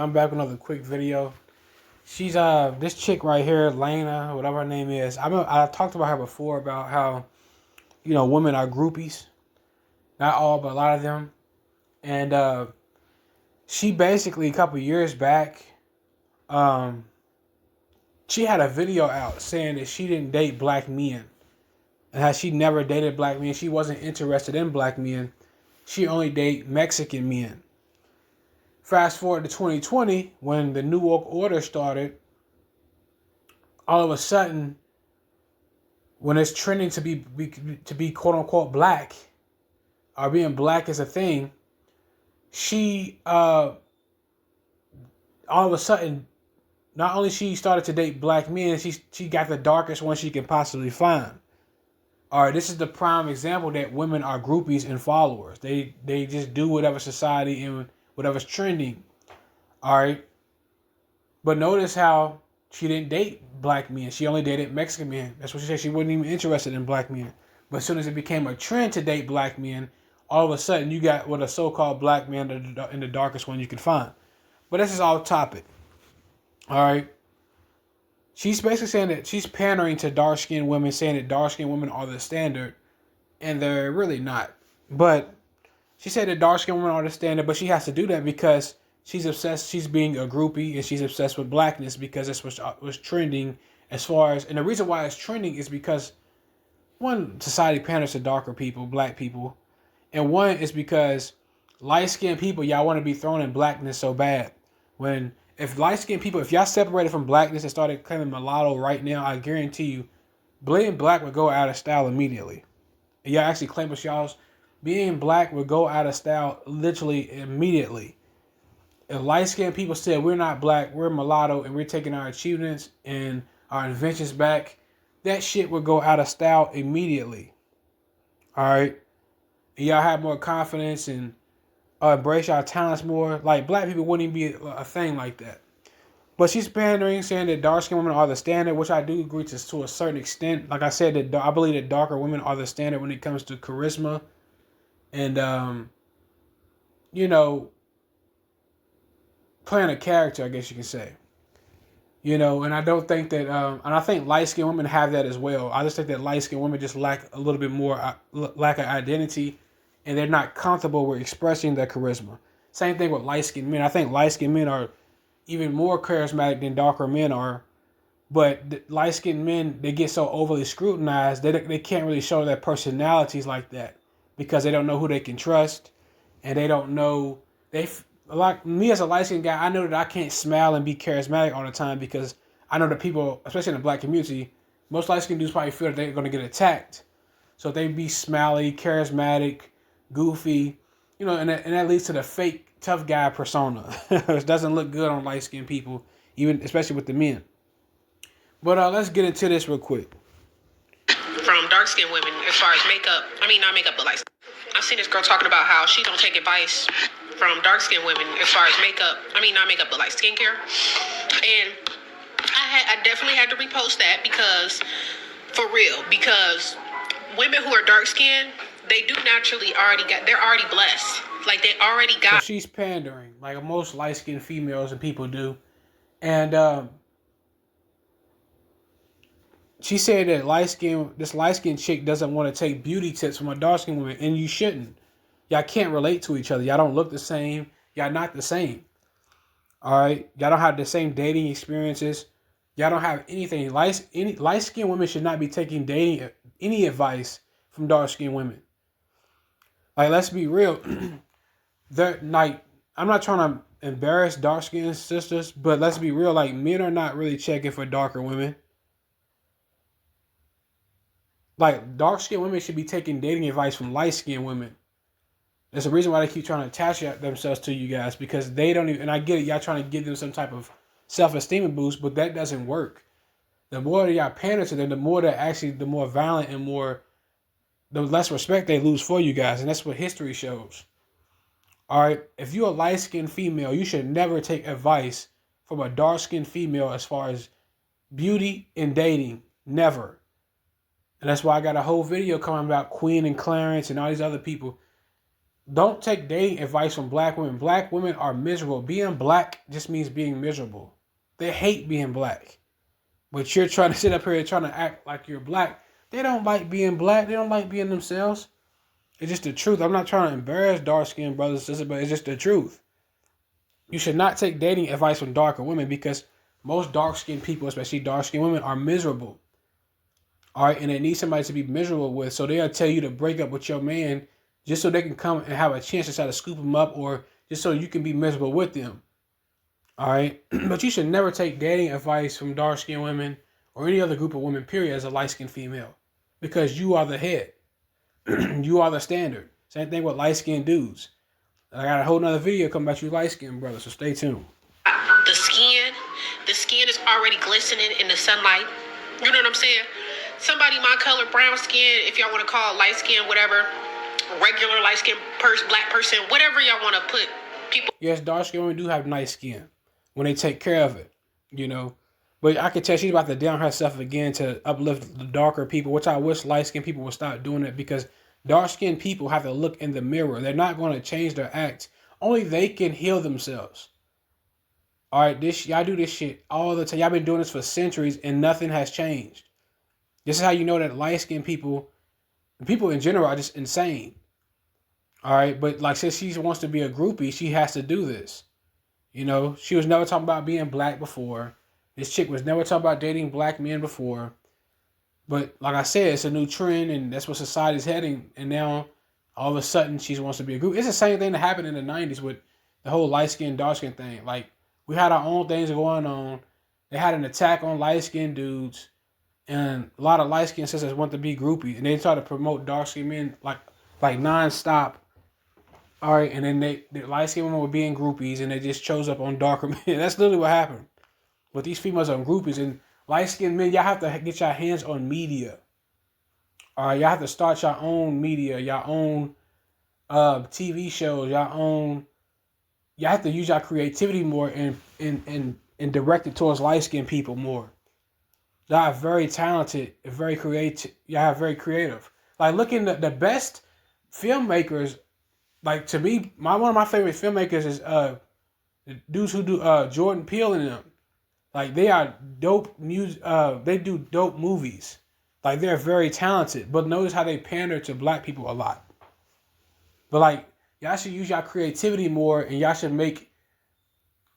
I'm back with another quick video. She's this chick right here, Lena, whatever her name is. I talked about her before about how women are groupies, not all but a lot of them, and she basically a couple years back, um, she had a video out saying that she didn't date black men and how she never dated black men. She wasn't interested in black men. She only date Mexican men. Fast forward to 2020 when the New Woke Order started. All of a sudden, when it's trending to be quote unquote black, or being black is a thing, she all of a sudden, not only she started to date black men, she got the darkest one she can possibly find. All right, this is the prime example that women are groupies and followers. They just do whatever society and whatever's trending. All right, but notice how she didn't date black men. She only dated Mexican men. That's what she said. She wasn't even interested in black men. But as soon as it became a trend to date black men, all of a sudden you got what a so-called black man in the darkest one you could find. But this is off topic. All right. She's basically saying that she's pandering to dark-skinned women, saying that dark-skinned women are the standard, and they're really not. But she said that dark-skinned women are the standard, but she has to do that because she's obsessed. She's being a groupie, and she's obsessed with blackness because that's what was trending as far as. And the reason why it's trending is because one, society panders to darker people, black people, and one is because light-skinned people, y'all want to be thrown in blackness so bad. When if light-skinned people, if y'all separated from blackness and started claiming mulatto right now, I guarantee you, being black would go out of style immediately. And y'all actually claim us y'all's being black would go out of style literally immediately. If light-skinned people said we're not black, we're mulatto, and we're taking our achievements and our inventions back, that shit would go out of style immediately. All right, and y'all have more confidence and embrace y'all talents more. Like black people wouldn't even be a thing like that. But she's pandering, saying that dark-skinned women are the standard, which I do agree to a certain extent. Like I said, that I believe that darker women are the standard when it comes to charisma and playing a character, I guess you can say. And I don't think that, and I think light-skinned women have that as well. I just think that light-skinned women just lack a little bit more, lack of identity, and they're not comfortable with expressing their charisma. Same thing with light-skinned men. I think light-skinned men are even more charismatic than darker men are, but light-skinned men, they get so overly scrutinized, they can't really show their personalities like that because they don't know who they can trust, and they don't know, like me as a light skinned guy, I know that I can't smile and be charismatic all the time because I know that people, especially in the black community, most light skinned dudes probably feel that they're going to get attacked. So if they be smiley, charismatic, goofy, and that leads to the fake tough guy persona, which doesn't look good on light skinned people, even especially with the men. But let's get into this real quick. From dark skinned women, as far as makeup, not makeup, but like, I've seen this girl talking about how she don't take advice from dark-skinned women as far as makeup. Not makeup, but like skincare. And I definitely had to repost that because, for real, because women who are dark-skinned, they do naturally they're already blessed. Like they already got. So she's pandering, like most light-skinned females and people do. And she said that this light-skinned chick doesn't want to take beauty tips from a dark-skinned woman, and you shouldn't. Y'all can't relate to each other. Y'all don't look the same. Y'all not the same. All right? Y'all don't have the same dating experiences. Y'all don't have anything. Light-skinned women should not be taking dating any advice from dark-skinned women. Like, let's be real. I'm not trying to embarrass dark-skinned sisters, but let's be real. Like, men are not really checking for darker women. Like, dark-skinned women should be taking dating advice from light-skinned women. There's a reason why they keep trying to attach themselves to you guys, because they don't even, and I get it, y'all trying to give them some type of self-esteem boost, but that doesn't work. The more that y'all pander to them, the more the more violent and the less respect they lose for you guys. And that's what history shows. All right. If you're a light-skinned female, you should never take advice from a dark-skinned female as far as beauty and dating. Never. And that's why I got a whole video coming about Queen and Clarence and all these other people. Don't take dating advice from black women. Black women are miserable. Being black just means being miserable. They hate being black. But you're trying to sit up here and trying to act like you're black. They don't like being black. They don't like being themselves. It's just the truth. I'm not trying to embarrass dark-skinned brothers and sisters, but it's just the truth. You should not take dating advice from darker women because most dark-skinned people, especially dark-skinned women, are miserable. All right, and they need somebody to be miserable with, so they'll tell you to break up with your man just so they can come and have a chance to try to scoop them up, or just so you can be miserable with them. All right, but you should never take dating advice from dark-skinned women or any other group of women, period, as a light-skinned female, because you are the head. You are the standard. Same thing with light-skinned dudes. I got a whole nother video coming about you light-skinned brothers, so stay tuned. The skin, the skin is already glistening in the sunlight. You know what I'm saying? Somebody my color, brown skin, if y'all want to call it light skin, whatever, regular light skin black person, whatever y'all want to put people. Yes, dark-skinned women do have nice skin when they take care of it, you know. But I can tell she's about to down herself again to uplift the darker people, which I wish light-skinned people would stop doing it, because dark-skinned people have to look in the mirror. They're not going to change their act. Only they can heal themselves. All right, y'all do this shit all the time. Y'all been doing this for centuries and nothing has changed. This is how you know that light-skinned people in general are just insane. All right, but like since she wants to be a groupie, she has to do this. You know, she was never talking about being black before. This chick was never talking about dating black men before. But like I said, it's a new trend and that's what society's heading. And now all of a sudden she wants to be a group. It's the same thing that happened in the 90s with the whole light skin, dark skin thing. Like we had our own things going on. They had an attack on light skinned dudes. And a lot of light skinned sisters want to be groupies. And they try to promote dark skinned men like nonstop. All right, and then the light skinned women were being groupies and they just chose up on darker men. That's literally what happened. But these females are groupies, and light-skinned men, y'all have to get your hands on media. All right, y'all have to start your own media, your own TV shows, y'all have to use your creativity more and direct it towards light-skinned people more. Y'all are very talented, very creative. Y'all are very creative. Like, looking at the best filmmakers, like, to me, one of my favorite filmmakers is the dudes who do Jordan Peele and them. Like, they are dope music. They do dope movies. Like, they're very talented. But notice how they pander to black people a lot. But, like, y'all should use y'all creativity more, and y'all should make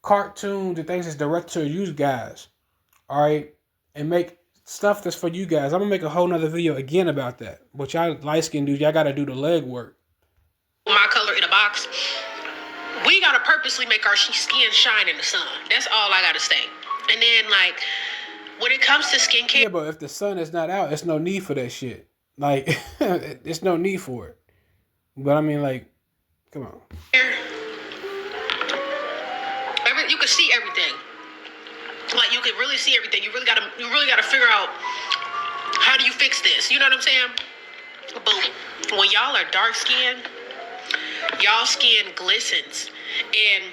cartoons and things that's directed to you guys. All right? And make stuff that's for you guys. I'm going to make a whole nother video again about that. But y'all light-skinned dudes, y'all got to do the leg work. My color in a box. We got to purposely make our skin shine in the sun. That's all I got to say. And then, like, when it comes to skincare... Yeah, but if the sun is not out, there's no need for that shit. Like, there's no need for it. But, I mean, like, come on. You can see everything. Like, you can really see everything. You really gotta figure out, how do you fix this? You know what I'm saying? But when y'all are dark-skinned, y'all skin glistens. And...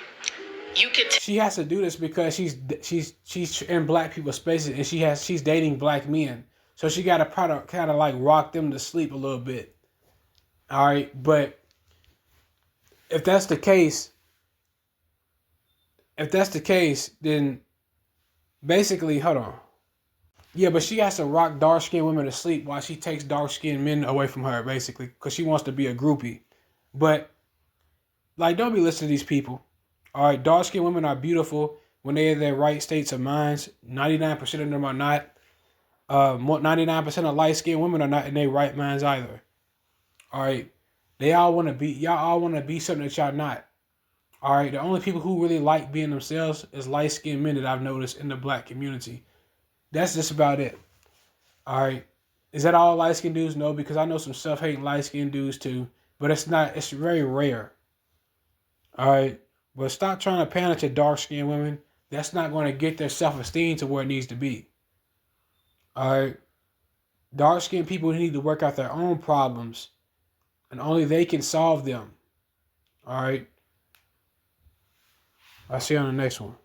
you can she has to do this because she's in black people's spaces and she's dating black men, so she got to kind of like rock them to sleep a little bit. All right, but if that's the case, then basically, hold on. Yeah, but she has to rock dark skinned women to sleep while she takes dark skinned men away from her, basically, because she wants to be a groupie. But like, don't be listening to these people. All right, dark-skinned women are beautiful when they're in their right states of minds. 99% of them are not. 99% of light-skinned women are not in their right minds either. All right, y'all all want to be something that y'all not. All right, the only people who really like being themselves is light-skinned men that I've noticed in the black community. That's just about it. All right, is that all light-skinned dudes? No, because I know some self-hating light-skinned dudes too, but it's not. It's very rare. All right. But stop trying to pander to dark-skinned women. That's not going to get their self-esteem to where it needs to be. All right? Dark-skinned people need to work out their own problems. And only they can solve them. All right? I'll see you on the next one.